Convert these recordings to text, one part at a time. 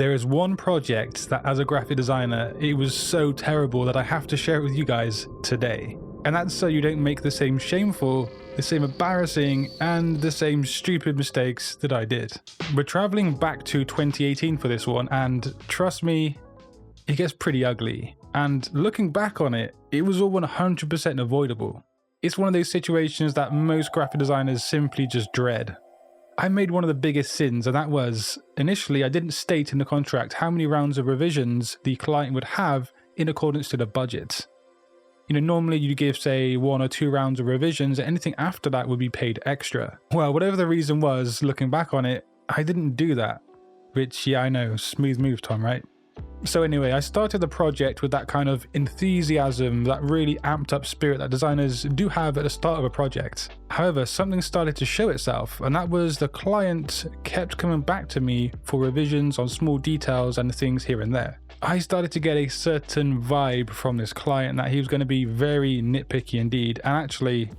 There is one project that as a graphic designer, it was so terrible that I have to share it with you guys today. And that's so you don't make the same shameful, the same embarrassing, and the same stupid mistakes that I did. We're traveling back to 2018 for this one, and trust me, it gets pretty ugly. And looking back on it, it was all 100% avoidable. It's one of those situations that most graphic designers simply just dread. I made one of the biggest sins, and that was, initially I didn't state in the contract how many rounds of revisions the client would have in accordance to the budget. You know, normally you give, say, 1 or 2 rounds of revisions, and anything after that would be paid extra. Well, whatever the reason was, looking back on it, I didn't do that. Which, yeah, I know, smooth move, Tom, right? So anyway, I started the project with that kind of enthusiasm, that really amped up spirit that designers do have at the start of a project. However, something started to show itself, and that was the client kept coming back to me for revisions on small details and things here and there. I started to get a certain vibe from this client that he was going to be very nitpicky indeed, and actually,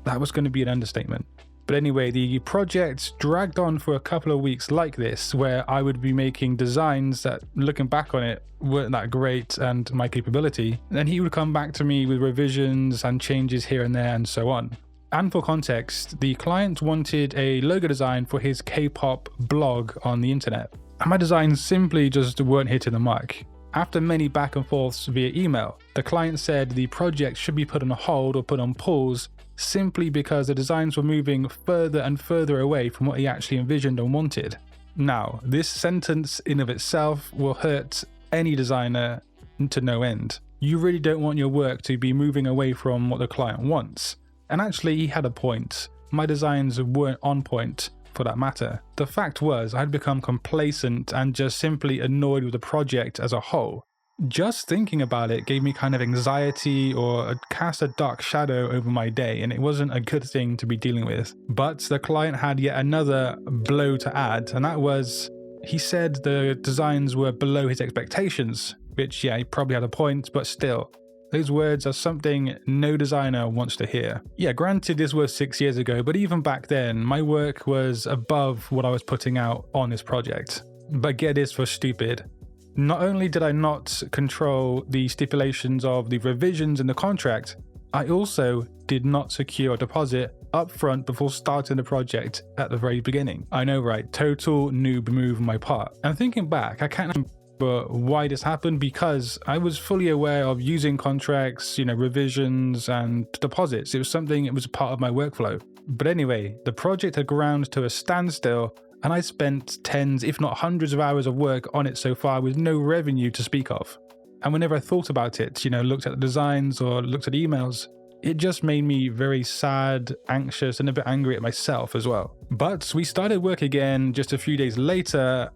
that was going to be an understatement. But anyway, the project dragged on for a couple of weeks like this, where I would be making designs that, looking back on it, weren't that great and my capability. And then he would come back to me with revisions and changes here and there and so on. And for context, the client wanted a logo design for his K-pop blog on the internet. And my designs simply just weren't hitting the mark. After many back and forths via email, the client said the project should be put on hold or put on pause simply because the designs were moving further and further away from what he actually envisioned and wanted. Now, this sentence in of itself will hurt any designer to no end. You really don't want your work to be moving away from what the client wants. And actually, he had a point. My designs weren't on point, for that matter. The fact was, I'd become complacent and just simply annoyed with the project as a whole. Just thinking about it gave me kind of anxiety or cast a dark shadow over my day, and it wasn't a good thing to be dealing with. But the client had yet another blow to add, and that was, he said the designs were below his expectations, which, yeah, he probably had a point, but still. Those words are something no designer wants to hear. Yeah, granted this was 6 years ago, but even back then, my work was above what I was putting out on this project. But get this for stupid. Not only did I not control the stipulations of the revisions in the contract, I also did not secure a deposit up front before starting the project at the very beginning. I know, right? Total noob move on my part. And thinking back, I can't remember why this happened because I was fully aware of using contracts, revisions and deposits. It was something, it was a part of my workflow. But anyway, the project had ground to a standstill, and I spent tens, if not hundreds of hours of work on it so far with no revenue to speak of. And whenever I thought about it, looked at the designs or looked at emails, it just made me very sad, anxious, and a bit angry at myself as well. But we started work again just a few days later,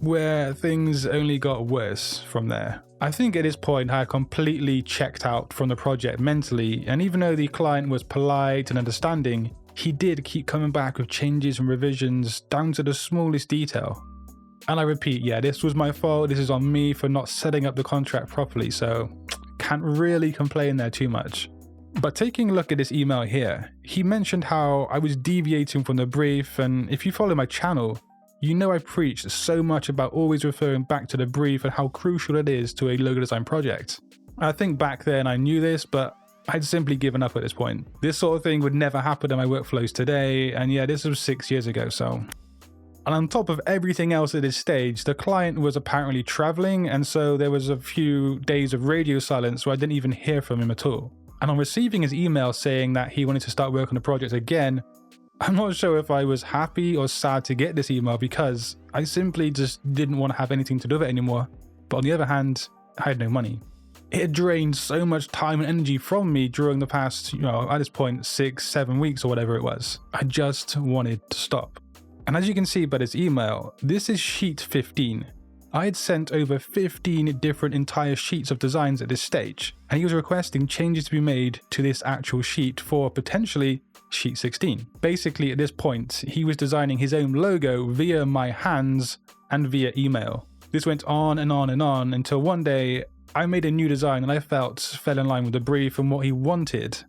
where things only got worse from there. I think at this point I completely checked out from the project mentally, and even though the client was polite and understanding, he did keep coming back with changes and revisions down to the smallest detail. And I repeat, yeah, this was my fault, this is on me for not setting up the contract properly, so can't really complain there too much. But taking a look at this email here, he mentioned how I was deviating from the brief, and if you follow my channel, you know I preached so much about always referring back to the brief and how crucial it is to a logo design project. I think back then I knew this, but I'd simply given up at this point. This sort of thing would never happen in my workflows today, and yeah, this was 6 years ago, so. And on top of everything else at this stage, the client was apparently traveling, and so there was a few days of radio silence where I didn't even hear from him at all. And on receiving his email saying that he wanted to start work on the project again, I'm not sure if I was happy or sad to get this email because I simply just didn't want to have anything to do with it anymore. But on the other hand, I had no money. It had drained so much time and energy from me during the past, at this point, 6-7 weeks or whatever it was. I just wanted to stop. And as you can see by this email, this is sheet 15. I had sent over 15 different entire sheets of designs at this stage, and he was requesting changes to be made to this actual sheet for potentially sheet 16. Basically, at this point, he was designing his own logo via my hands and via email. This went on and on and on until one day I made a new design and I felt fell in line with the brief and what he wanted,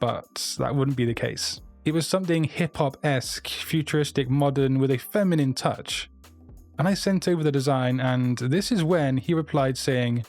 but that wouldn't be the case. It was something hip-hop-esque, futuristic, modern with a feminine touch. And I sent over the design, and this is when he replied saying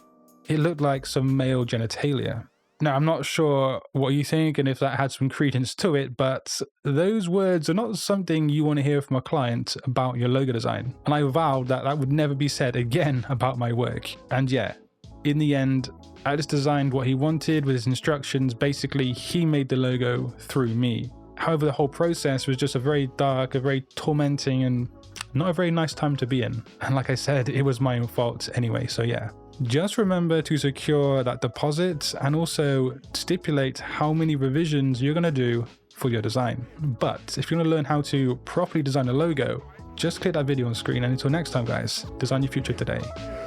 it looked like some male genitalia. Now, I'm not sure what you think and if that had some credence to it, but those words are not something you want to hear from a client about your logo design. And I vowed that that would never be said again about my work. And yeah, in the end, I just designed what he wanted with his instructions. Basically, he made the logo through me. However, the whole process was just a very dark, a very tormenting, and not a very nice time to be in. And like I said, it was my own fault anyway, so yeah. Just remember to secure that deposit and also stipulate how many revisions you're going to do for your design. But if you want to learn how to properly design a logo, just click that video on screen, and until next time guys, design your future today.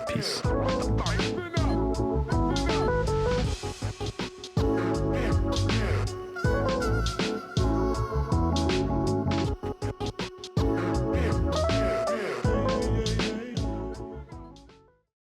Peace.